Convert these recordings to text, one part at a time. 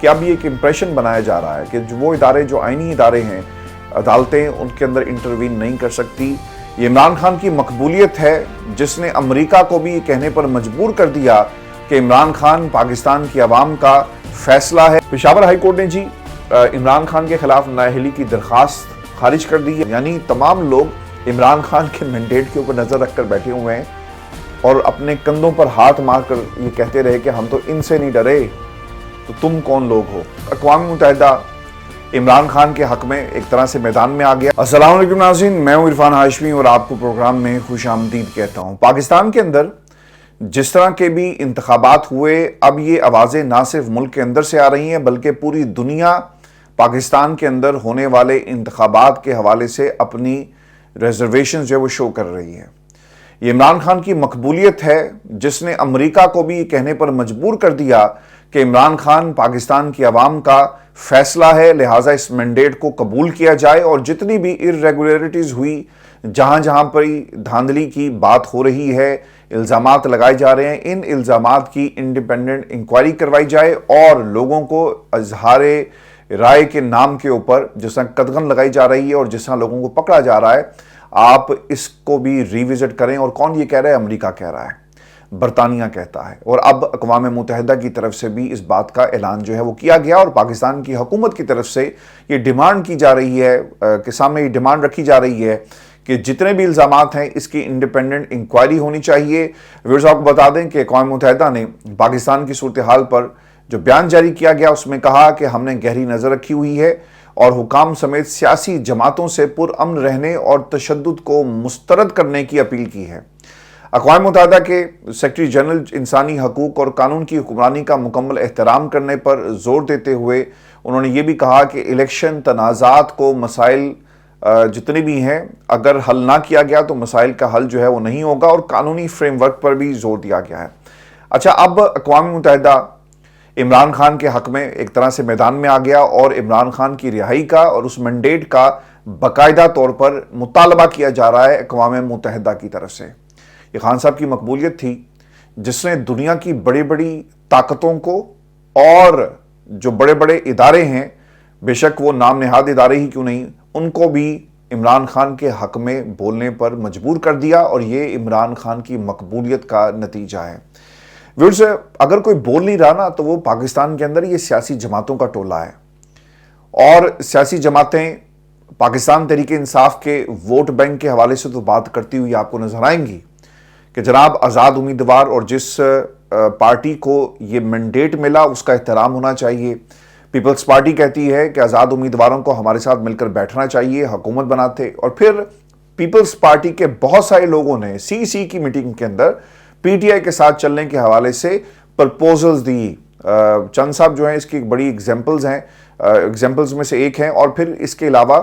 کہ اب یہ ایک امپریشن بنایا جا رہا ہے کہ وہ ادارے جو آئینی ادارے ہیں، عدالتیں، ان کے اندر انٹروین نہیں کر سکتی۔ یہ عمران خان کی مقبولیت ہے جس نے امریکہ کو بھی یہ کہنے پر مجبور کر دیا کہ عمران خان پاکستان کی عوام کا فیصلہ ہے۔ پشاور ہائی کورٹ نے عمران خان کے خلاف نااہلی کی درخواست خارج کر دی ہے، یعنی تمام لوگ عمران خان کے مینڈیٹ کے اوپر نظر رکھ کر بیٹھے ہوئے ہیں اور اپنے کندھوں پر ہاتھ مار کر یہ کہتے رہے کہ ہم تو ان سے نہیں ڈرے، تو تم کون لوگ ہو۔ اقوام متحدہ عمران خان کے حق میں ایک طرح سے میدان میں آ گیا۔ السلام علیکم ناظرین، میں ہوں عرفان ہاشمی اور آپ کو پروگرام میں خوش آمدید کہتا ہوں۔ پاکستان کے اندر جس طرح کے بھی انتخابات ہوئے، اب یہ آوازیں نہ صرف ملک کے اندر سے آ رہی ہیں بلکہ پوری دنیا پاکستان کے اندر ہونے والے انتخابات کے حوالے سے اپنی ریزرویشن جو ہے وہ شو کر رہی ہے۔ یہ عمران خان کی مقبولیت ہے جس نے امریکہ کو بھی یہ کہنے پر مجبور کر دیا کہ عمران خان پاکستان کی عوام کا فیصلہ ہے، لہٰذا اس مینڈیٹ کو قبول کیا جائے اور جتنی بھی irregularities ہوئی، جہاں جہاں پر دھاندلی کی بات ہو رہی ہے، الزامات لگائے جا رہے ہیں، ان الزامات کی انڈیپینڈنٹ انکوائری کروائی جائے اور لوگوں کو اظہار رائے کے نام کے اوپر جس طرح قدغن لگائی جا رہی ہے اور جس طرح لوگوں کو پکڑا جا رہا ہے، آپ اس کو بھی ریوزٹ کریں۔ اور کون یہ کہہ رہا ہے؟ امریکہ کہہ رہا ہے، برطانیہ کہتا ہے، اور اب اقوام متحدہ کی طرف سے بھی اس بات کا اعلان جو ہے وہ کیا گیا اور پاکستان کی حکومت کی طرف سے یہ ڈیمانڈ کی جا رہی ہے، کہ سامنے یہ ڈیمانڈ رکھی جا رہی ہے کہ جتنے بھی الزامات ہیں اس کی انڈیپینڈنٹ انکوائری ہونی چاہیے۔ ویورز آپ کو بتا دیں کہ اقوام متحدہ نے پاکستان کی صورتحال پر جو بیان جاری کیا گیا اس میں کہا کہ ہم نے گہری نظر رکھی ہوئی ہے اور حکام سمیت سیاسی جماعتوں سے پرامن رہنے اور تشدد کو مسترد کرنے کی اپیل کی ہے۔ اقوام متحدہ کے سیکرٹری جنرل انسانی حقوق اور قانون کی حکمرانی کا مکمل احترام کرنے پر زور دیتے ہوئے انہوں نے یہ بھی کہا کہ الیکشن تنازعات کو مسائل جتنے بھی ہیں اگر حل نہ کیا گیا تو مسائل کا حل جو ہے وہ نہیں ہوگا، اور قانونی فریم ورک پر بھی زور دیا گیا ہے۔ اچھا، اب اقوام متحدہ عمران خان کے حق میں ایک طرح سے میدان میں آ گیا اور عمران خان کی رہائی کا اور اس مینڈیٹ کا باقاعدہ طور پر مطالبہ کیا جا رہا ہے اقوام متحدہ کی طرف سے۔ یہ خان صاحب کی مقبولیت تھی جس نے دنیا کی بڑی بڑی طاقتوں کو اور جو بڑے بڑے ادارے ہیں، بے شک وہ نام نہاد ادارے ہی کیوں نہیں، ان کو بھی عمران خان کے حق میں بولنے پر مجبور کر دیا، اور یہ عمران خان کی مقبولیت کا نتیجہ ہے۔ ویورز، اگر کوئی بول نہیں رہا نا تو وہ پاکستان کے اندر یہ سیاسی جماعتوں کا ٹولہ ہے، اور سیاسی جماعتیں پاکستان تحریک انصاف کے ووٹ بینک کے حوالے سے تو بات کرتی ہوئی آپ کو نظر آئیں گی کہ جناب آزاد امیدوار اور جس پارٹی کو یہ مینڈیٹ ملا اس کا احترام ہونا چاہیے۔ پیپلز پارٹی کہتی ہے کہ آزاد امیدواروں کو ہمارے ساتھ مل کر بیٹھنا چاہیے، حکومت بناتے، اور پھر پیپلز پارٹی کے بہت سارے لوگوں نے سی کی میٹنگ کے اندر پی ٹی آئی کے ساتھ چلنے کے حوالے سے پرپوزلز دی۔ چند صاحب جو ہیں اس کی بڑی ایگزامپلز میں سے ایک ہیں، اور پھر اس کے علاوہ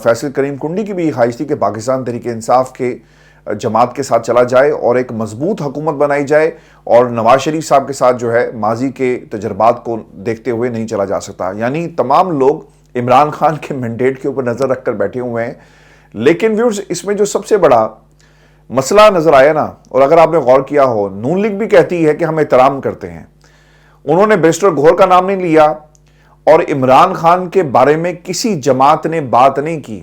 فیصل کریم کنڈی کی بھی یہ خواہش تھی کہ پاکستان تحریک انصاف کے جماعت کے ساتھ چلا جائے اور ایک مضبوط حکومت بنائی جائے، اور نواز شریف صاحب کے ساتھ جو ہے ماضی کے تجربات کو دیکھتے ہوئے نہیں چلا جا سکتا۔ یعنی تمام لوگ عمران خان کے مینڈیٹ کے اوپر نظر رکھ کر بیٹھے ہوئے ہیں۔ لیکن ویورز، اس میں جو سب سے بڑا مسئلہ نظر آیا نا، اور اگر آپ نے غور کیا ہو، نون لیگ بھی کہتی ہے کہ ہم احترام کرتے ہیں، انہوں نے بیرسٹر گوہر کا نام نہیں لیا، اور عمران خان کے بارے میں کسی جماعت نے بات نہیں کی۔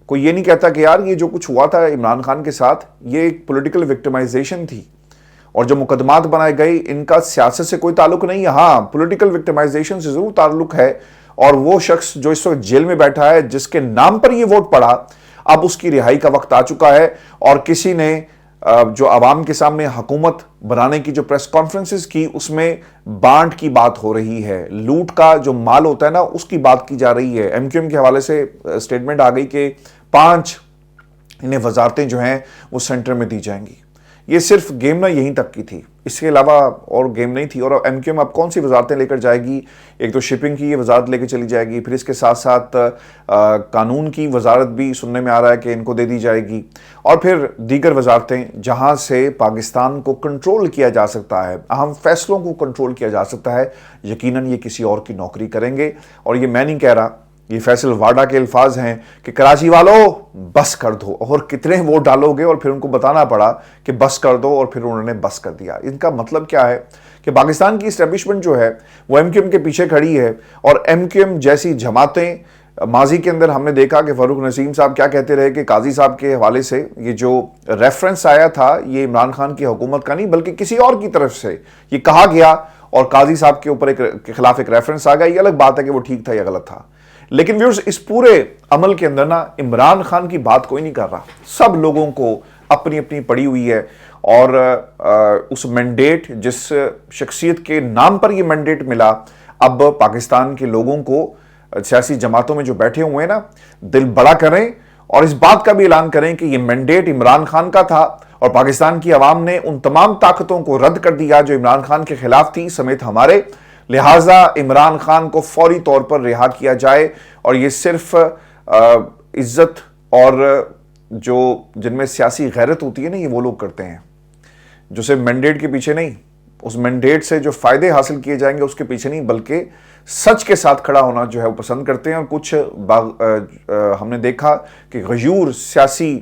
کوئی یہ نہیں کہتا کہ یار یہ جو کچھ ہوا تھا عمران خان کے ساتھ یہ ایک پولیٹیکل وکٹمائزیشن تھی، اور جو مقدمات بنائے گئے ان کا سیاست سے کوئی تعلق نہیں ہے۔ ہاں، پولیٹیکل وکٹمائزیشن سے ضرور تعلق ہے، اور وہ شخص جو اس وقت جیل میں بیٹھا ہے جس کے نام پر یہ ووٹ پڑا، اب اس کی رہائی کا وقت آ چکا ہے، اور کسی نے جو عوام کے سامنے حکومت بنانے کی جو پریس کانفرنسز کی اس میں بانٹ کی بات ہو رہی ہے، لوٹ کا جو مال ہوتا ہے نا اس کی بات کی جا رہی ہے۔ ایم کیو ایم کے حوالے سے سٹیٹمنٹ آ گئی کہ 5 انہیں وزارتیں جو ہیں وہ سینٹر میں دی جائیں گی۔ یہ صرف گیم نہ یہیں تک کی تھی، اس کے علاوہ اور گیم نہیں تھی، اور ایم کیو ایم اب کون سی وزارتیں لے کر جائے گی؟ ایک تو شپنگ کی یہ وزارت لے کے چلی جائے گی، پھر اس کے ساتھ ساتھ قانون کی وزارت بھی سننے میں آ رہا ہے کہ ان کو دے دی جائے گی، اور پھر دیگر وزارتیں جہاں سے پاکستان کو کنٹرول کیا جا سکتا ہے، اہم فیصلوں کو کنٹرول کیا جا سکتا ہے، یقیناً یہ کسی اور کی نوکری کریں گے۔ اور یہ میں نہیں کہہ رہا، یہ فیصل واڈا کے الفاظ ہیں کہ کراچی والوں بس کر دو، اور کتنے ووٹ ڈالو گے، اور پھر ان کو بتانا پڑا کہ بس کر دو، اور پھر انہوں نے بس کر دیا۔ ان کا مطلب کیا ہے کہ پاکستان کی اسٹیبلشمنٹ جو ہے وہ ایم کیو ایم کے پیچھے کھڑی ہے، اور ایم کیو ایم جیسی جماعتیں، ماضی کے اندر ہم نے دیکھا کہ فاروق نسیم صاحب کیا کہتے رہے کہ قاضی صاحب کے حوالے سے یہ جو ریفرنس آیا تھا یہ عمران خان کی حکومت کا نہیں بلکہ کسی اور کی طرف سے یہ کہا گیا، اور قاضی صاحب کے اوپر کے خلاف ایک ریفرنس آ گیا۔ یہ الگ بات ہے کہ وہ ٹھیک تھا یا غلط تھا، لیکن ویورز اس پورے عمل کے اندر نا عمران خان کی بات کوئی نہیں کر رہا۔ سب لوگوں کو اپنی اپنی پڑی ہوئی ہے، اور اس مینڈیٹ جس شخصیت کے نام پر یہ مینڈیٹ ملا، اب پاکستان کے لوگوں کو سیاسی جماعتوں میں جو بیٹھے ہوئے ہیں نا دل بڑا کریں، اور اس بات کا بھی اعلان کریں کہ یہ مینڈیٹ عمران خان کا تھا، اور پاکستان کی عوام نے ان تمام طاقتوں کو رد کر دیا جو عمران خان کے خلاف تھی سمیت ہمارے، لہٰذا عمران خان کو فوری طور پر رہا کیا جائے۔ اور یہ صرف عزت اور جو جن میں سیاسی غیرت ہوتی ہے نا یہ وہ لوگ کرتے ہیں جو صرف مینڈیٹ کے پیچھے نہیں، اس مینڈیٹ سے جو فائدے حاصل کیے جائیں گے اس کے پیچھے نہیں بلکہ سچ کے ساتھ کھڑا ہونا جو ہے وہ پسند کرتے ہیں۔ اور کچھ ہم نے دیکھا کہ غیور سیاسی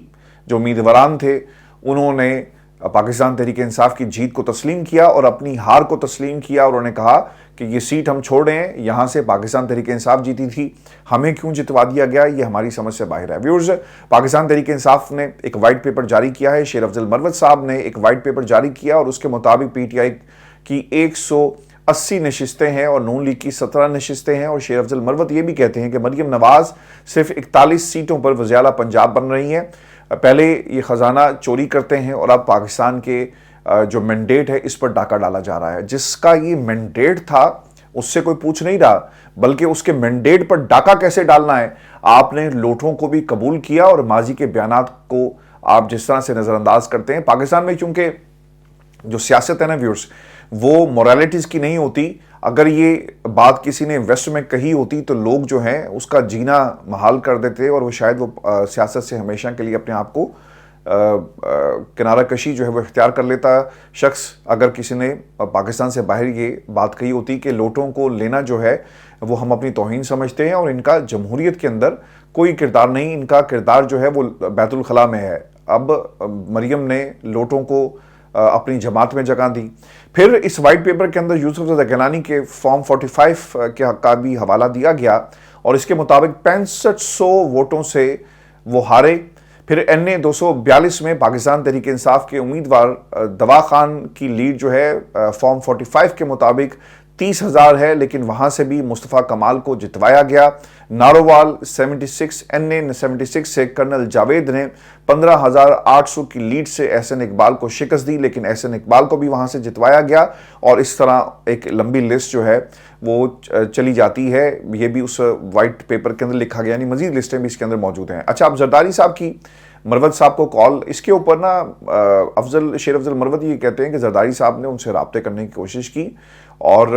جو امیدواران تھے انہوں نے پاکستان تحریک انصاف کی جیت کو تسلیم کیا اور اپنی ہار کو تسلیم کیا، اور انہوں نے کہا کہ یہ سیٹ ہم چھوڑ رہے ہیں، یہاں سے پاکستان تحریک انصاف جیتی تھی، ہمیں کیوں جتوا دیا گیا، یہ ہماری سمجھ سے باہر ہے۔ ویورز، پاکستان تحریک انصاف نے ایک وائٹ پیپر جاری کیا ہے، شیر افضل مروت صاحب نے ایک وائٹ پیپر جاری کیا، اور اس کے مطابق پی ٹی آئی کی 180 نشستیں ہیں اور نون لیگ کی 17 نشستیں ہیں، اور شیر افضل مروت یہ بھی کہتے ہیں کہ مریم نواز صرف 41 سیٹوں پر وزیر اعلیٰ پنجاب بن رہی ہیں۔ پہلے یہ خزانہ چوری کرتے ہیں، اور اب پاکستان کے جو مینڈیٹ ہے اس پر ڈاکہ ڈالا جا رہا ہے۔ جس کا یہ مینڈیٹ تھا اس سے کوئی پوچھ نہیں رہا، بلکہ اس کے مینڈیٹ پر ڈاکہ کیسے ڈالنا ہے آپ نے لوٹوں کو بھی قبول کیا، اور ماضی کے بیانات کو آپ جس طرح سے نظر انداز کرتے ہیں۔ پاکستان میں چونکہ جو سیاست ہے نا ویورز وہ موریلٹیز کی نہیں ہوتی، اگر یہ بات کسی نے ویسٹ میں کہی ہوتی تو لوگ جو ہیں اس کا جینا محال کر دیتے، اور وہ شاید وہ سیاست سے ہمیشہ کے لیے اپنے آپ کو کنارہ کشی جو ہے وہ اختیار کر لیتا شخص اگر کسی نے پاکستان سے باہر یہ بات کہی ہوتی کہ لوٹوں کو لینا جو ہے وہ ہم اپنی توہین سمجھتے ہیں، اور ان کا جمہوریت کے اندر کوئی کردار نہیں، ان کا کردار جو ہے وہ بیت الخلاء میں ہے۔ اب مریم نے لوٹوں کو اپنی جماعت میں جگہ دی۔ پھر اس وائٹ پیپر کے اندر یوسف زدہ گیلانی کے فارم 45 کا بھی حوالہ دیا گیا، اور اس کے مطابق 6500 ووٹوں سے وہ ہارے۔ پھر این اے 242 میں پاکستان تحریک انصاف کے امیدوار دوا خان کی لیڈ جو ہے فارم 45 کے مطابق 30,000 ہے، لیکن وہاں سے بھی مصطفیٰ کمال کو جتوایا گیا۔ نارووال 76 این اے 76 سے کرنل جاوید نے 15,800 کی لیڈ سے احسن اقبال کو شکست دی، لیکن احسن اقبال کو بھی وہاں سے جتوایا گیا، اور اس طرح ایک لمبی لسٹ جو ہے وہ چلی جاتی ہے۔ یہ بھی اس وائٹ پیپر کے اندر لکھا گیا، یعنی مزید لسٹیں بھی اس کے اندر موجود ہیں۔ اچھا، اب زرداری صاحب کی مروت صاحب کو کال، اس کے اوپر نا شیر افضل مروت یہ کہتے ہیں کہ زرداری صاحب نے ان سے رابطے کرنے کی کوشش کی، اور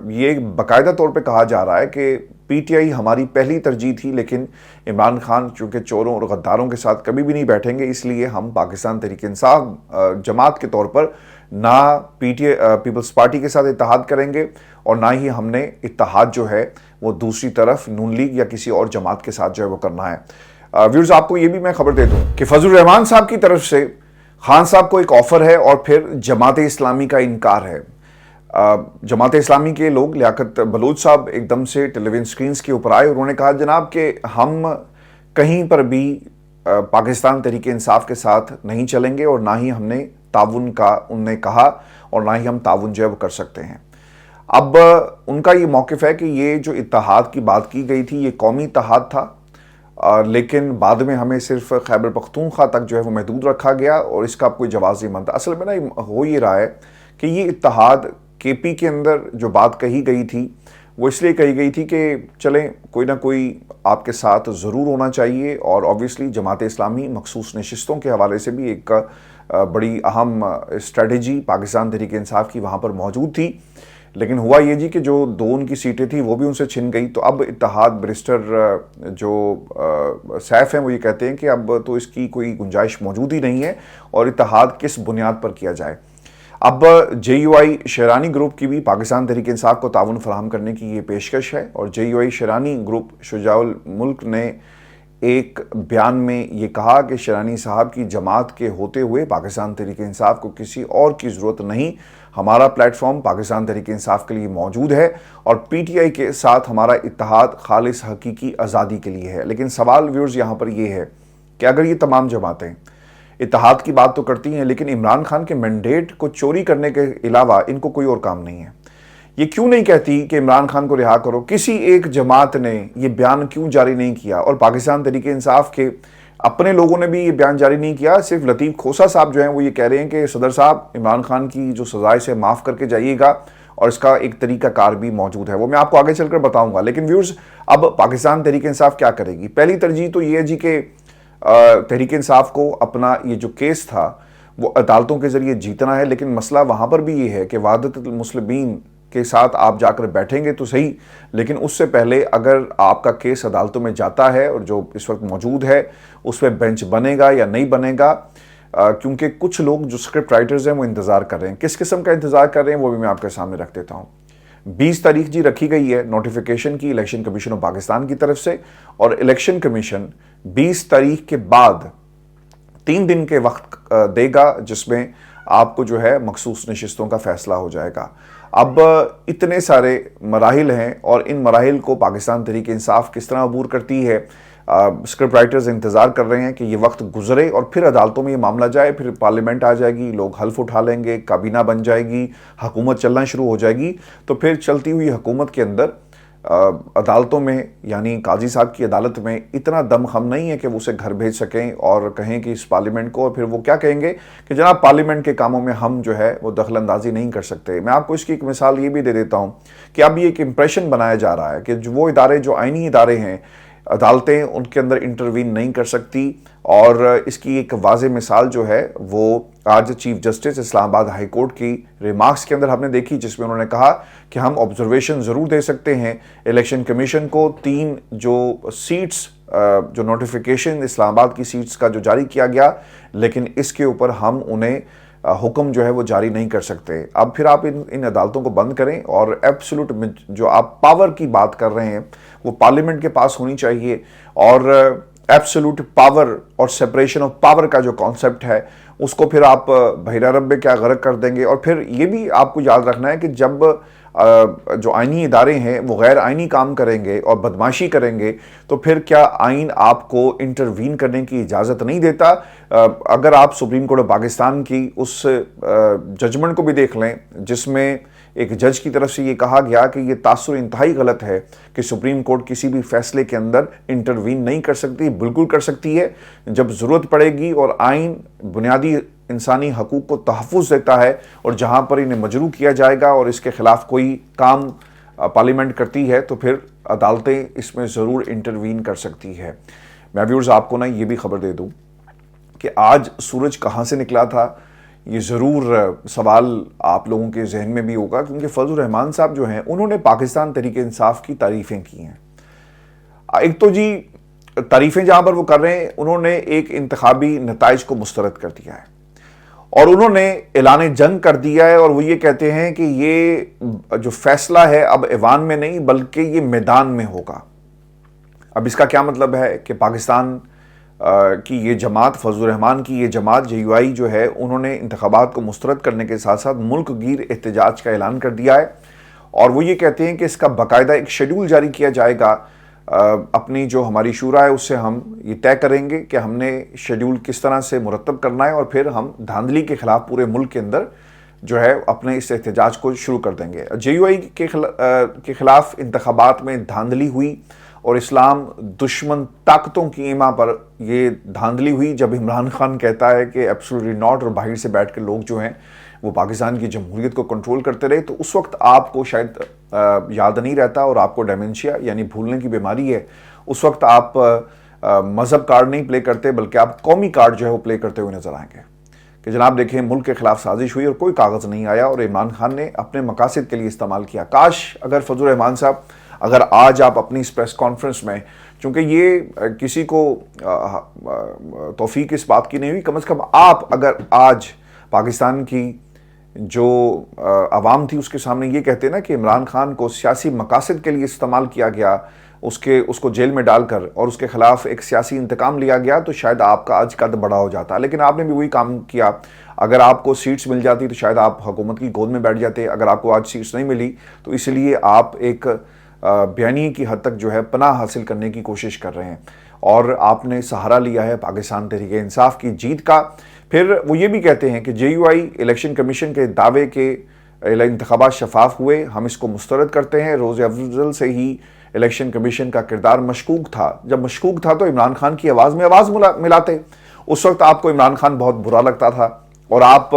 یہ باقاعدہ طور پہ کہا جا رہا ہے کہ پی ٹی آئی ہماری پہلی ترجیح تھی، لیکن عمران خان چونکہ چوروں اور غداروں کے ساتھ کبھی بھی نہیں بیٹھیں گے، اس لیے ہم پاکستان تحریک انصاف جماعت کے طور پر نہ پیپلز پارٹی کے ساتھ اتحاد کریں گے، اور نہ ہی ہم نے اتحاد جو ہے وہ دوسری طرف نون لیگ یا کسی اور جماعت کے ساتھ جو ہے وہ کرنا ہے۔ ویورز، آپ کو یہ بھی میں خبر دے دوں کہ فضل الرحمان صاحب کی طرف سے خان صاحب کو ایک آفر ہے، اور پھر جماعت اسلامی کا انکار ہے۔ جماعت اسلامی کے لوگ لیاقت بلوچ صاحب ایک دم سے ٹیلی ویژن سکرینز کے اوپر آئے، انہوں نے کہا جناب کہ ہم کہیں پر بھی پاکستان تحریک انصاف کے ساتھ نہیں چلیں گے، اور نہ ہی ہم نے تعاون کا انہوں نے کہا، اور نہ ہی ہم تعاون جو ہے وہ کر سکتے ہیں۔ اب ان کا یہ موقف ہے کہ یہ جو اتحاد کی بات کی گئی تھی یہ قومی اتحاد تھا، لیکن بعد میں ہمیں صرف خیبر پختونخوا تک جو ہے وہ محدود رکھا گیا، اور اس کا کوئی جواز نہیں بنتا۔ اصل میں نا ہو یہ رہا ہے کہ یہ اتحاد کے پی کے اندر جو بات کہی گئی تھی وہ اس لیے کہی گئی تھی کہ چلیں کوئی نہ کوئی آپ کے ساتھ ضرور ہونا چاہیے، اور آبویسلی جماعت اسلامی مخصوص نشستوں کے حوالے سے بھی ایک بڑی اہم اسٹریٹجی پاکستان تحریک انصاف کی وہاں پر موجود تھی، لیکن ہوا یہ جی کہ جو دو ان کی سیٹیں تھیں وہ بھی ان سے چھن گئی۔ تو اب اتحاد برسٹر جو سیف ہیں وہ یہ کہتے ہیں کہ اب تو اس کی کوئی گنجائش موجود ہی نہیں ہے، اور اتحاد کس بنیاد پر کیا جائے۔ اب JUI شیرانی گروپ کی بھی پاکستان تحریک انصاف کو تعاون فراہم کرنے کی یہ پیشکش ہے، اور JUI شیرانی گروپ شجاع الملک نے ایک بیان میں یہ کہا کہ شیرانی صاحب کی جماعت کے ہوتے ہوئے پاکستان تحریک انصاف کو کسی اور کی ضرورت نہیں، ہمارا پلیٹ فارم پاکستان تحریک انصاف کے لیے موجود ہے اور PTI کے ساتھ ہمارا اتحاد خالص حقیقی آزادی کے لیے ہے۔ لیکن سوال ویورز یہاں پر یہ ہے کہ اگر یہ تمام جماعتیں اتحاد کی بات تو کرتی ہیں، لیکن عمران خان کے مینڈیٹ کو چوری کرنے کے علاوہ ان کو کوئی اور کام نہیں ہے، یہ کیوں نہیں کہتی کہ عمران خان کو رہا کرو؟ کسی ایک جماعت نے یہ بیان کیوں جاری نہیں کیا؟ اور پاکستان تحریک انصاف کے اپنے لوگوں نے بھی یہ بیان جاری نہیں کیا، صرف لطیف کھوسہ صاحب جو ہیں وہ یہ کہہ رہے ہیں کہ صدر صاحب عمران خان کی جو سزا سے معاف کر کے جائیے گا، اور اس کا ایک طریقہ کار بھی موجود ہے، وہ میں آپ کو آگے چل کر بتاؤں گا۔ لیکن ویورز، اب پاکستان تحریک انصاف کیا کرے گی؟ پہلی ترجیح تو یہ ہے جی کہ تحریک انصاف کو اپنا یہ جو کیس تھا وہ عدالتوں کے ذریعے جیتنا ہے، لیکن مسئلہ وہاں پر بھی یہ ہے کہ وحدت المسلمین کے ساتھ آپ جا کر بیٹھیں گے تو صحیح، لیکن اس سے پہلے اگر آپ کا کیس عدالتوں میں جاتا ہے اور جو اس وقت موجود ہے اس پہ بینچ بنے گا یا نہیں بنے گا، کیونکہ کچھ لوگ جو اسکرپٹ رائٹرز ہیں وہ انتظار کر رہے ہیں۔ کس قسم کا انتظار کر رہے ہیں وہ بھی میں آپ کے سامنے رکھ دیتا ہوں۔ 20 تاریخ جی رکھی گئی ہے نوٹیفیکیشن کی الیکشن کمیشن آف پاکستان کی طرف سے، اور الیکشن کمیشن 20 تاریخ کے بعد 3 دن کے وقت دے گا جس میں آپ کو جو ہے مخصوص نشستوں کا فیصلہ ہو جائے گا۔ اب اتنے سارے مراحل ہیں اور ان مراحل کو پاکستان تحریک انصاف کس طرح عبور کرتی ہے، اسکرپٹ رائٹرز انتظار کر رہے ہیں کہ یہ وقت گزرے اور پھر عدالتوں میں یہ معاملہ جائے، پھر پارلیمنٹ آ جائے گی، لوگ حلف اٹھا لیں گے، کابینہ بن جائے گی، حکومت چلنا شروع ہو جائے گی، تو پھر چلتی ہوئی حکومت کے اندر عدالتوں میں یعنی قاضی صاحب کی عدالت میں اتنا دم خم نہیں ہے کہ وہ اسے گھر بھیج سکیں اور کہیں کہ اس پارلیمنٹ کو، اور پھر وہ کیا کہیں گے کہ جناب پارلیمنٹ کے کاموں میں ہم جو ہے وہ دخل اندازی نہیں کر سکتے۔ میں آپ کو اس کی ایک مثال یہ بھی دے دیتا ہوں کہ اب یہ ایک امپریشن بنایا جا رہا ہے کہ وہ ادارے جو آئینی ادارے ہیں، عدالتیں ان کے اندر انٹروین نہیں کر سکتی، اور اس کی ایک واضح مثال جو ہے وہ آج چیف جسٹس اسلام آباد ہائی کورٹ کی ریمارکس کے اندر ہم نے دیکھی، جس میں انہوں نے کہا کہ ہم آبزرویشن ضرور دے سکتے ہیں الیکشن کمیشن کو 3 جو سیٹس جو نوٹیفیکیشن اسلام آباد کی سیٹس کا جو جاری کیا گیا، لیکن اس کے اوپر ہم انہیں حکم جو ہے وہ جاری نہیں کر سکتے۔ اب پھر آپ ان عدالتوں کو بند کریں، اور ایبسولوٹ جو آپ پاور کی بات کر رہے ہیں وہ پارلیمنٹ کے پاس ہونی چاہیے، اور ایبسولوٹ پاور اور سپریشن آف پاور کا جو کانسیپٹ ہے اس کو پھر آپ بحیرہ عرب میں کیا غرق کر دیں گے۔ اور پھر یہ بھی آپ کو یاد رکھنا ہے کہ جب جو آئینی ادارے ہیں وہ غیر آئینی کام کریں گے اور بدماشی کریں گے تو پھر کیا آئین آپ کو انٹروین کرنے کی اجازت نہیں دیتا؟ اگر آپ سپریم کورٹ آف پاکستان کی اس ججمنٹ کو بھی دیکھ لیں جس میں ایک جج کی طرف سے یہ کہا گیا کہ یہ تاثر انتہائی غلط ہے کہ سپریم کورٹ کسی بھی فیصلے کے اندر انٹروین نہیں کر سکتی، بالکل کر سکتی ہے جب ضرورت پڑے گی، اور آئین بنیادی انسانی حقوق کو تحفظ دیتا ہے، اور جہاں پر انہیں مجروح کیا جائے گا اور اس کے خلاف کوئی کام پارلیمنٹ کرتی ہے تو پھر عدالتیں اس میں ضرور انٹروین کر سکتی ہے۔ میں ویورز آپ کو یہ بھی خبر دے دوں کہ آج سورج کہاں سے نکلا تھا، یہ ضرور سوال آپ لوگوں کے ذہن میں بھی ہوگا، کیونکہ فضل الرحمان صاحب جو ہیں انہوں نے پاکستان تحریک انصاف کی تعریفیں کی ہیں۔ ایک تو جی تعریفیں جہاں پر وہ کر رہے ہیں، انہوں نے ایک انتخابی نتائج کو مسترد کر دیا ہے اور انہوں نے اعلان جنگ کر دیا ہے، اور وہ یہ کہتے ہیں کہ یہ جو فیصلہ ہے اب ایوان میں نہیں بلکہ یہ میدان میں ہوگا۔ اب اس کا کیا مطلب ہے کہ پاکستان کی یہ جماعت، فضل الرحمان کی یہ جماعت JUI جو ہے، انہوں نے انتخابات کو مسترد کرنے کے ساتھ ساتھ ملک گیر احتجاج کا اعلان کر دیا ہے، اور وہ یہ کہتے ہیں کہ اس کا باقاعدہ ایک شیڈول جاری کیا جائے گا۔ اپنی جو ہماری شورا ہے اس سے ہم یہ طے کریں گے کہ ہم نے شیڈول کس طرح سے مرتب کرنا ہے، اور پھر ہم دھاندلی کے خلاف پورے ملک کے اندر جو ہے اپنے اس احتجاج کو شروع کر دیں گے۔ JUI کے خلاف انتخابات میں دھاندلی ہوئی اور اسلام دشمن طاقتوں کی ایما پر یہ دھاندلی ہوئی جب عمران خان کہتا ہے کہ ایبسولوٹلی ناٹ، اور باہر سے بیٹھ کے لوگ جو ہیں وہ پاکستان کی جمہوریت کو کنٹرول کرتے رہے۔ تو اس وقت آپ کو شاید یاد نہیں رہتا، اور آپ کو ڈیمنشیا یعنی بھولنے کی بیماری ہے، اس وقت آپ مذہب کارڈ نہیں پلے کرتے بلکہ آپ قومی کارڈ جو ہے وہ پلے کرتے ہوئے نظر آئیں گے کہ جناب دیکھیں ملک کے خلاف سازش ہوئی اور کوئی کاغذ نہیں آیا اور عمران خان نے اپنے مقاصد کے لیے استعمال کیا۔ کاش اگر فضل الرحمان صاحب اگر آج آپ اپنی اس پریس کانفرنس میں، چونکہ یہ کسی کو توفیق اس بات کی نہیں ہوئی، کم از کم آپ اگر آج پاکستان کی جو عوام تھی اس کے سامنے یہ کہتے نا کہ عمران خان کو سیاسی مقاصد کے لیے استعمال کیا گیا، اس کو جیل میں ڈال کر اور اس کے خلاف ایک سیاسی انتقام لیا گیا، تو شاید آپ کا آج قد بڑا ہو جاتا. لیکن آپ نے بھی وہی کام کیا. اگر آپ کو سیٹس مل جاتی تو شاید آپ حکومت کی گود میں بیٹھ جاتے. اگر آپ کو آج سیٹس نہیں ملی تو اس لیے آپ ایک بیانیے کی حد تک جو ہے پناہ حاصل کرنے کی کوشش کر رہے ہیں، اور آپ نے سہارا لیا ہے پاکستان تحریک انصاف کی جیت کا. پھر وہ یہ بھی کہتے ہیں کہ جے یو آئی الیکشن کمیشن کے دعوے کے انتخابات شفاف ہوئے، ہم اس کو مسترد کرتے ہیں. روز افضل سے ہی الیکشن کمیشن کا کردار مشکوک تھا. جب مشکوک تھا تو عمران خان کی آواز میں آواز ملاتے. اس وقت آپ کو عمران خان بہت برا لگتا تھا اور آپ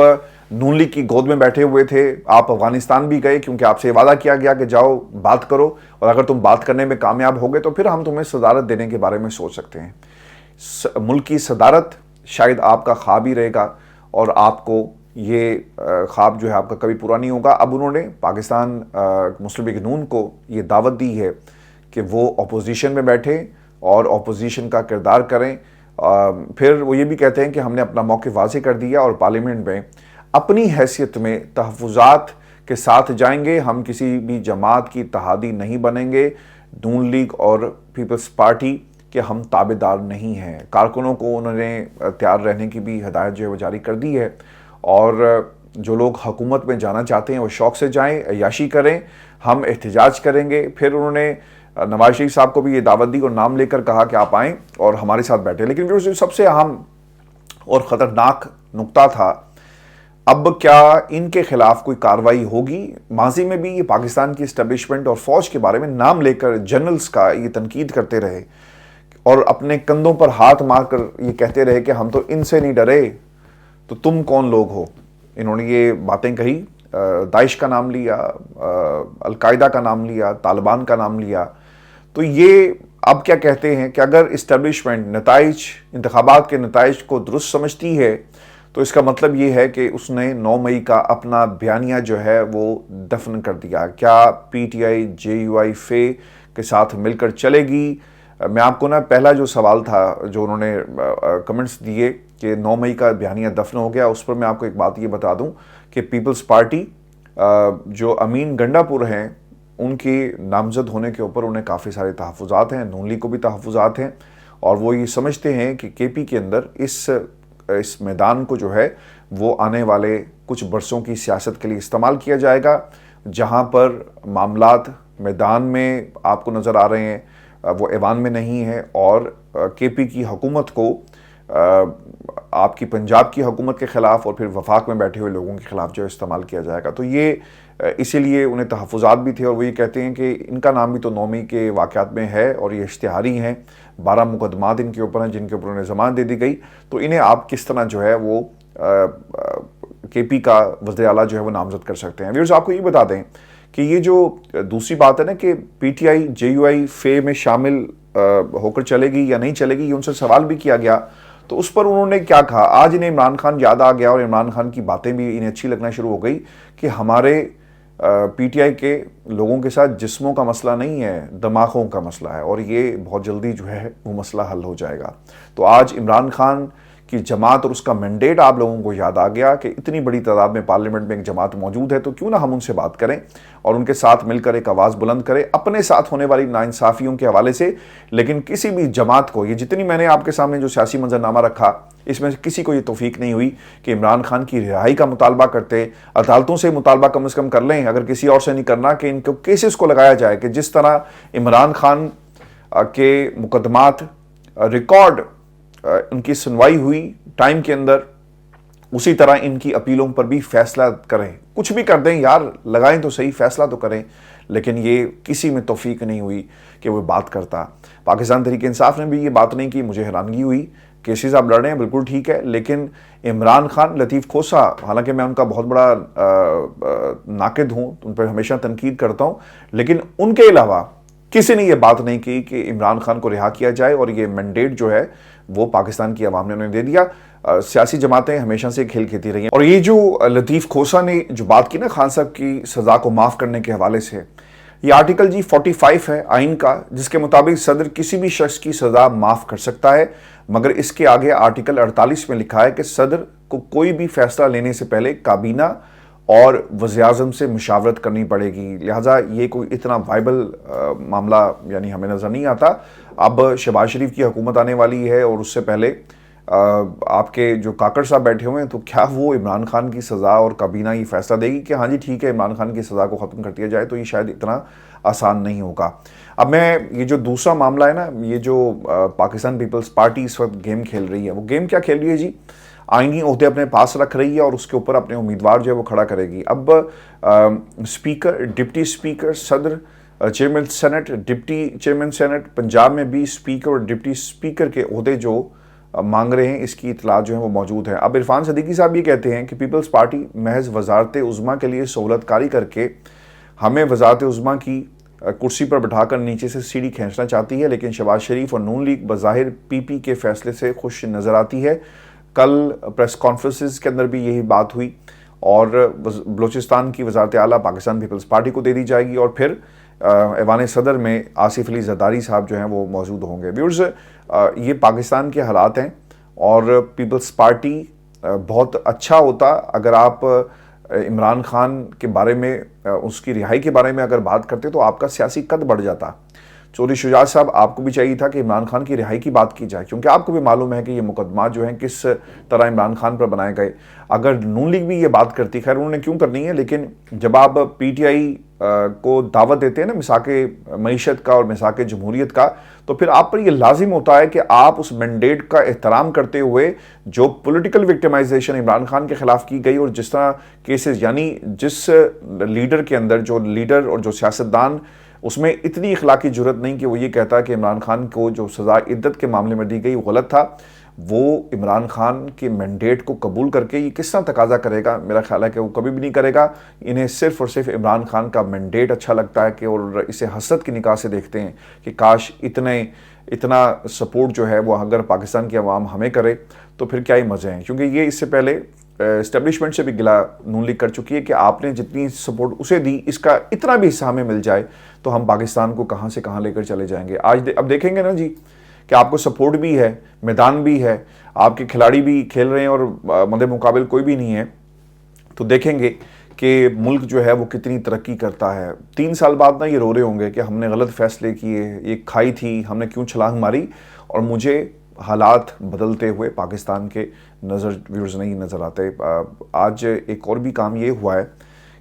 نون لیگ کی گود میں بیٹھے ہوئے تھے. آپ افغانستان بھی گئے کیونکہ آپ سے وعدہ کیا گیا کہ جاؤ بات کرو، اور اگر تم بات کرنے میں کامیاب ہو گئے تو پھر ہم تمہیں صدارت دینے کے بارے میں سوچ سکتے ہیں. ملک کی صدارت شاید آپ کا خواب ہی رہے گا، اور آپ کو یہ خواب جو ہے آپ کا کبھی پورا نہیں ہوگا. اب انہوں نے پاکستان مسلم لیگ نون کو یہ دعوت دی ہے کہ وہ اپوزیشن میں بیٹھیں اور اپوزیشن کا کردار کریں. پھر وہ یہ بھی کہتے ہیں کہ ہم نے اپنا موقف واضح کر دیا اور پارلیمنٹ میں اپنی حیثیت میں تحفظات کے ساتھ جائیں گے. ہم کسی بھی جماعت کی اتحادی نہیں بنیں گے. نون لیگ اور پیپلز پارٹی کہ ہم تابعدار نہیں ہیں. کارکنوں کو انہوں نے تیار رہنے کی بھی ہدایت جو ہے وہ جاری کر دی ہے، اور جو لوگ حکومت میں جانا چاہتے ہیں وہ شوق سے جائیں، عیاشی کریں، ہم احتجاج کریں گے. پھر انہوں نے نواز شریف صاحب کو بھی یہ دعوت دی اور نام لے کر کہا کہ آپ آئیں اور ہمارے ساتھ بیٹھیں. لیکن جو سب سے اہم اور خطرناک نقطہ تھا، اب کیا ان کے خلاف کوئی کارروائی ہوگی؟ ماضی میں بھی یہ پاکستان کی اسٹیبلشمنٹ اور فوج کے بارے میں نام لے کر جنرلز کا یہ تنقید کرتے رہے اور اپنے کندھوں پر ہاتھ مار کر یہ کہتے رہے کہ ہم تو ان سے نہیں ڈرے، تو تم کون لوگ ہو. انہوں نے یہ باتیں کہی، داعش کا نام لیا، القاعدہ کا نام لیا، طالبان کا نام لیا. تو یہ اب کیا کہتے ہیں کہ اگر اسٹیبلشمنٹ انتخابات کے نتائج کو درست سمجھتی ہے تو اس کا مطلب یہ ہے کہ اس نے 9 مئی کا اپنا بیانیہ جو ہے وہ دفن کر دیا. کیا P T I J you آئی فے کے ساتھ مل کر چلے گی؟ میں آپ کو پہلا جو سوال تھا جو انہوں نے کمنٹس دیے کہ 9 مئی کا بیانیہ دفن ہو گیا، اس پر میں آپ کو ایک بات یہ بتا دوں کہ پیپلز پارٹی جو امین گنڈا پور ہیں ان کی نامزد ہونے کے اوپر انہیں کافی سارے تحفظات ہیں. نون لیگ کو بھی تحفظات ہیں، اور وہ یہ سمجھتے ہیں کہ کے پی کے اندر اس میدان کو جو ہے وہ آنے والے کچھ برسوں کی سیاست کے لیے استعمال کیا جائے گا. جہاں پر معاملات میدان میں آپ کو نظر آ رہے ہیں وہ ایوان میں نہیں ہے، اور کے پی کی حکومت کو آپ کی پنجاب کی حکومت کے خلاف اور پھر وفاق میں بیٹھے ہوئے لوگوں کے خلاف جو استعمال کیا جائے گا. تو یہ اسی لیے انہیں تحفظات بھی تھے، اور وہ یہ کہتے ہیں کہ ان کا نام بھی تو 9 مئی کے واقعات میں ہے اور یہ اشتہاری ہیں. 12 مقدمات ان کے اوپر ہیں جن کے اوپر انہیں ضمانت دے دی گئی. تو انہیں آپ کس طرح جو ہے وہ کے پی کا وزیر اعلیٰ جو ہے وہ نامزد کر سکتے ہیں؟ ویورز آپ کو یہ بتا دیں کہ یہ جو دوسری بات ہے نا کہ P T I J you آئی فے میں شامل ہو کر چلے گی یا نہیں چلے گی، یہ ان سے سوال بھی کیا گیا. تو اس پر انہوں نے کیا کہا؟ آج انہیں عمران خان یاد آ گیا اور عمران خان کی باتیں بھی انہیں اچھی لگنا شروع ہو گئی کہ ہمارے پی ٹی آئی کے لوگوں کے ساتھ جسموں کا مسئلہ نہیں ہے، دماغوں کا مسئلہ ہے، اور یہ بہت جلدی جو ہے وہ مسئلہ حل ہو جائے گا. تو آج عمران خان کی جماعت اور اس کا مینڈیٹ آپ لوگوں کو یاد آ گیا کہ اتنی بڑی تعداد میں پارلیمنٹ میں ایک جماعت موجود ہے، تو کیوں نہ ہم ان سے بات کریں اور ان کے ساتھ مل کر ایک آواز بلند کریں اپنے ساتھ ہونے والی ناانصافیوں کے حوالے سے. لیکن کسی بھی جماعت کو، یہ جتنی میں نے آپ کے سامنے جو سیاسی منظرنامہ رکھا، اس میں کسی کو یہ توفیق نہیں ہوئی کہ عمران خان کی رہائی کا مطالبہ کرتے. عدالتوں سے مطالبہ کم از کم کر لیں، اگر کسی اور سے نہیں کرنا، کہ ان کو کیسز کو لگایا جائے کہ جس طرح عمران خان کے مقدمات ریکارڈ ان کی سنوائی ہوئی ٹائم کے اندر، اسی طرح ان کی اپیلوں پر بھی فیصلہ کریں. کچھ بھی کر دیں یار، لگائیں تو صحیح، فیصلہ تو کریں. لیکن یہ کسی میں توفیق نہیں ہوئی کہ وہ بات کرتا. پاکستان تحریک انصاف نے بھی یہ بات نہیں کی. مجھے حیرانگی ہوئی. کیسز آپ لڑ رہے ہیں بالکل ٹھیک ہے، لیکن عمران خان، لطیف کھوسا، حالانکہ میں ان کا بہت بڑا ناقد ہوں، ان پر ہمیشہ تنقید کرتا ہوں، لیکن ان کے علاوہ کسی نے یہ بات نہیں کی کہ عمران خان کو رہا کیا جائے، اور یہ مینڈیٹ جو ہے وہ پاکستان کی عوام نے انہیں دے دیا. سیاسی جماعتیں ہمیشہ سے کھیل کھیلتی رہی ہیں. اور یہ جو لطیف کھوسا نے جو بات کی نا خان صاحب کی سزا کو معاف کرنے کے حوالے سے، یہ آرٹیکل 45 ہے آئین کا، جس کے مطابق صدر کسی بھی شخص کی سزا معاف کر سکتا ہے، مگر اس کے آگے آرٹیکل 48 میں لکھا ہے کہ صدر کو کوئی بھی فیصلہ لینے سے پہلے کابینہ اور وزیر اعظم سے مشاورت کرنی پڑے گی، لہٰذا یہ کوئی اتنا وائبل معاملہ یعنی ہمیں نظر نہیں آتا۔ اب شہباز شریف کی حکومت آنے والی ہے اور اس سے پہلے آپ کے جو کاکڑ صاحب بیٹھے ہوئے ہیں، تو کیا وہ عمران خان کی سزا اور کابینہ یہ فیصلہ دے گی کہ ہاں جی ٹھیک ہے عمران خان کی سزا کو ختم کر دیا جائے؟ تو یہ شاید اتنا آسان نہیں ہوگا۔ اب میں یہ جو دوسرا معاملہ ہے نا، یہ جو پاکستان پیپلز پارٹی اس وقت گیم کھیل رہی ہے، وہ گیم کیا کھیل رہی ہے جی؟ آئینی عہدے اپنے پاس رکھ رہی ہے اور اس کے اوپر اپنے امیدوار جو ہے وہ کھڑا کرے گی۔ اب اسپیکر، ڈپٹی اسپیکر، صدر، chairman senate, deputy chairman senate, Punjab میں بھی اسپیکر اور ڈپٹی اسپیکر کے عہدے جو مانگ رہے ہیں، اس کی اطلاع جو ہے وہ موجود ہے۔ اب عرفان صدیقی صاحب یہ کہتے ہیں کہ پیپلز پارٹی محض وزارت عظمیٰ کے لیے سہولت کاری کر کے ہمیں وزارت عظمیٰ کی کرسی پر بٹھا کر نیچے سے سیڑھی کھینچنا چاہتی ہے، لیکن شہباز شریف اور نون لیگ بظاہر پی پی کے فیصلے سے خوش نظر آتی ہے۔ کل پریس کانفرنسز کے اندر بھی یہی بات ہوئی اور بلوچستان کی وزارت اعلیٰ پاکستان پیپلز پارٹی کو دے دی جائے گی اور پھر ایوان صدر میں آصف علی زرداری صاحب جو ہیں وہ موجود ہوں گے۔ ویورز، یہ پاکستان کے حالات ہیں اور پیپلز پارٹی بہت اچھا ہوتا اگر آپ عمران خان کے بارے میں، اس کی رہائی کے بارے میں اگر بات کرتے تو آپ کا سیاسی قد بڑھ جاتا۔ چودھری شجاعت صاحب، آپ کو بھی چاہیے تھا کہ عمران خان کی رہائی کی بات کی جائے، کیونکہ آپ کو بھی معلوم ہے کہ یہ مقدمات جو ہیں کس طرح عمران خان پر بنائے گئے۔ اگر نون لیگ بھی یہ بات کرتی، خیر انہوں نے کیوں کرنی ہے، لیکن جب آپ پی ٹی آئی کو دعوت دیتے ہیں نا مساق معیشت کا اور مساق جمہوریت کا، تو پھر آپ پر یہ لازم ہوتا ہے کہ آپ اس مینڈیٹ کا احترام کرتے ہوئے جو پولیٹیکل وکٹمائزیشن عمران خان کے خلاف کی گئی اور جس طرح کیسز، یعنی جس لیڈر کے اندر، جو لیڈر اور جو سیاستدان اس میں اتنی اخلاقی جرت نہیں کہ وہ یہ کہتا کہ عمران خان کو جو سزا عدت کے معاملے میں دی گئی وہ غلط تھا، وہ عمران خان کے مینڈیٹ کو قبول کر کے یہ کس طرح تقاضا کرے گا؟ میرا خیال ہے کہ وہ کبھی بھی نہیں کرے گا۔ انہیں صرف اور صرف عمران خان کا مینڈیٹ اچھا لگتا ہے کہ اور اسے حسد کی نگاہ سے دیکھتے ہیں کہ کاش اتنا سپورٹ جو ہے وہ اگر پاکستان کی عوام ہمیں کرے تو پھر کیا ہی مزے ہیں، کیونکہ یہ اس سے پہلے اسٹیبلشمنٹ سے بھی گلا نون لیگ کر چکی ہے کہ آپ نے جتنی سپورٹ اسے دی اس کا اتنا بھی حصہ ہمیں مل جائے تو ہم پاکستان کو کہاں سے کہاں لے کر چلے جائیں گے۔ اب دیکھیں گے نا جی کہ آپ کو سپورٹ بھی ہے، میدان بھی ہے، آپ کے کھلاڑی بھی کھیل رہے ہیں اور مد مقابل کوئی بھی نہیں ہے، تو دیکھیں گے کہ ملک جو ہے وہ کتنی ترقی کرتا ہے۔ 3 سال بعد نا یہ رو رہے ہوں گے کہ ہم نے غلط فیصلے کیے، یہ کھائی تھی، ہم نے کیوں چھلانگ ماری، اور مجھے حالات بدلتے ہوئے پاکستان کے ویورز نہیں نظر آتے۔ آج ایک اور بھی کام یہ ہوا ہے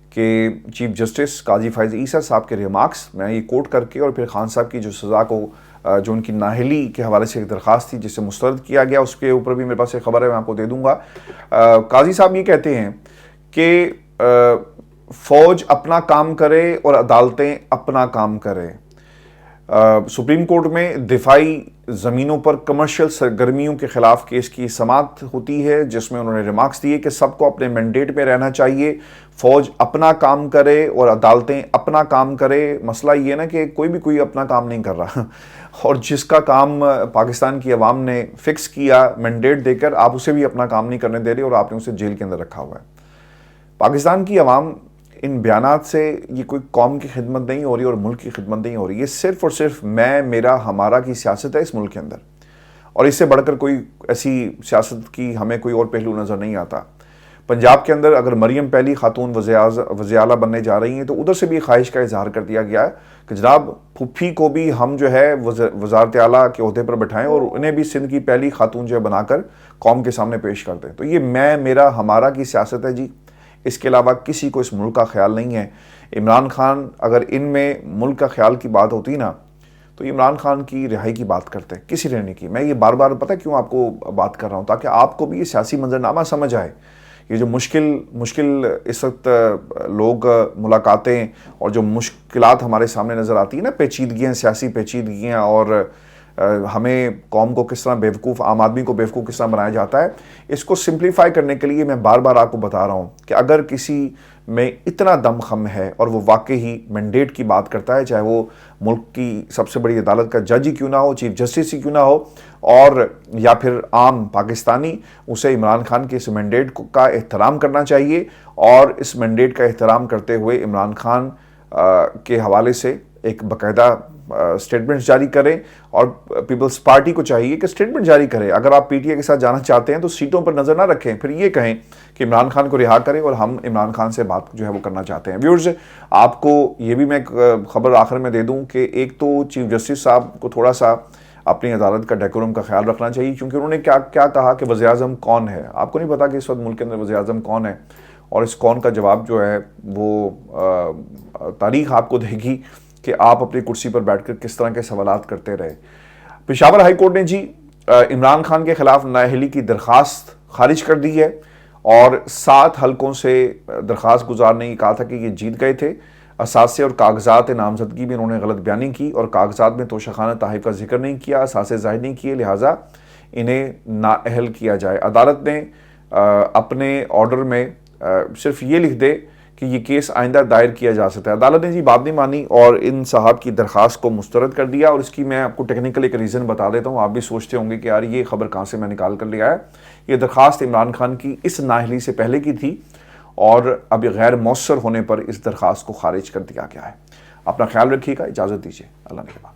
کہ چیف جسٹس قاضی فائز عیسیٰ صاحب کے ریمارکس میں یہ کوٹ کر کے اور پھر خان صاحب کی جو سزا کو، جو ان کی نااہلی کے حوالے سے ایک درخواست تھی جسے مسترد کیا گیا، اس کے اوپر بھی میرے پاس ایک خبر ہے، میں آپ کو دے دوں گا۔ قاضی صاحب یہ کہتے ہیں کہ فوج اپنا کام کرے اور عدالتیں اپنا کام کریں۔ سپریم کورٹ میں دفاعی زمینوں پر کمرشل سرگرمیوں کے خلاف کیس کی سماعت ہوتی ہے، جس میں انہوں نے ریمارکس دیے کہ سب کو اپنے مینڈیٹ میں رہنا چاہیے، فوج اپنا کام کرے اور عدالتیں اپنا کام کرے۔ مسئلہ یہ نا کہ کوئی اپنا کام نہیں کر رہا اور جس کا کام پاکستان کی عوام نے فکس کیا مینڈیٹ دے کر، آپ اسے بھی اپنا کام نہیں کرنے دے رہے اور آپ نے اسے جیل کے اندر رکھا ہوا ہے۔ پاکستان کی عوام ان بیانات سے یہ کوئی قوم کی خدمت نہیں ہو رہی اور ملک کی خدمت نہیں ہو رہی، یہ صرف اور صرف میں، میرا، ہمارا کی سیاست ہے اس ملک کے اندر، اور اس سے بڑھ کر کوئی ایسی سیاست کی ہمیں کوئی اور پہلو نظر نہیں آتا۔ پنجاب کے اندر اگر مریم پہلی خاتون وزیر اعلیٰ بننے جا رہی ہیں تو ادھر سے بھی خواہش کا اظہار کر دیا گیا ہے کہ جناب پھپھی کو بھی ہم جو ہے وزارت اعلیٰ کے عہدے پر بٹھائیں اور انہیں بھی سندھ کی پہلی خاتون جو ہے بنا کر قوم کے سامنے پیش کر دیں۔ تو یہ میں، میرا، ہمارا کی سیاست ہے جی، اس کے علاوہ کسی کو اس ملک کا خیال نہیں ہے۔ عمران خان، اگر ان میں ملک کا خیال کی بات ہوتی نا تو عمران خان کی رہائی کی بات کرتے، کسی نے نہیں کی۔ میں یہ بار بار پتہ کیوں آپ کو بات کر رہا ہوں، تاکہ آپ کو بھی یہ سیاسی منظرنامہ سمجھ آئے۔ یہ جو مشکل اس وقت لوگ ملاقاتیں اور جو مشکلات ہمارے سامنے نظر آتی ہیں نا، پیچیدگیاں، سیاسی پیچیدگیاں، اور ہمیں قوم کو کس طرح بیوقوف، عام آدمی کو بیوقوف کس طرح بنایا جاتا ہے، اس کو سمپلیفائی کرنے کے لیے میں بار بار آپ کو بتا رہا ہوں کہ اگر کسی میں اتنا دم خم ہے اور وہ واقعی مینڈیٹ کی بات کرتا ہے، چاہے وہ ملک کی سب سے بڑی عدالت کا جج ہی کیوں نہ ہو، چیف جسٹس ہی کیوں نہ ہو، اور یا پھر عام پاکستانی، اسے عمران خان کے اس مینڈیٹ کا احترام کرنا چاہیے، اور اس مینڈیٹ کا احترام کرتے ہوئے عمران خان کے حوالے سے ایک باقاعدہ اسٹیٹمنٹس جاری کریں, اور پیپلز پارٹی کو چاہیے کہ اسٹیٹمنٹ جاری کرے. اگر آپ پی ٹی آئی کے ساتھ جانا چاہتے ہیں تو سیٹوں پر نظر نہ رکھیں, پھر یہ کہیں کہ عمران خان کو رہا کریں اور ہم عمران خان سے بات جو ہے وہ کرنا چاہتے ہیں. ویورز, آپ کو یہ بھی میں خبر آخر میں دے دوں کہ ایک تو چیف جسٹس صاحب کو تھوڑا سا اپنی عدالت کا ڈیکورم کا خیال رکھنا چاہیے, کیونکہ انہوں نے کیا کہا کہ وزیر اعظم کون ہے. آپ کو نہیں پتا کہ اس وقت ملک کے اندر وزیر اعظم کون ہے, اور اس کون کا جواب جو ہے وہ تاریخ آپ کو دے گی کہ آپ اپنی کرسی پر بیٹھ کر کس طرح کے سوالات کرتے رہے. پشاور ہائی کورٹ نے جی عمران خان کے خلاف نااہلی کی درخواست خارج کر دی ہے, اور 7 حلقوں سے درخواست گزار نے یہ کہا تھا کہ یہ جیت گئے تھے. اثاثے اور کاغذات نامزدگی میں انہوں نے غلط بیانی کی, اور کاغذات میں توشیخانہ تحائف کا ذکر نہیں کیا, اثاثے ظاہر نہیں کیے, لہٰذا انہیں نااہل کیا جائے. عدالت نے اپنے آرڈر میں صرف یہ لکھ دے کہ یہ کیس آئندہ دائر کیا جا سکتا ہے. عدالت نے جی بات نہیں مانی اور ان صاحب کی درخواست کو مسترد کر دیا, اور اس کی میں آپ کو ٹیکنیکل ایک ریزن بتا دیتا ہوں. آپ بھی سوچتے ہوں گے کہ یار یہ خبر کہاں سے میں نکال کر لیا ہے. یہ درخواست عمران خان کی اس نااہلی سے پہلے کی تھی, اور اب غیر مؤثر ہونے پر اس درخواست کو خارج کر دیا گیا ہے. اپنا خیال رکھیے گا, اجازت دیجیے, اللہ نگہبان.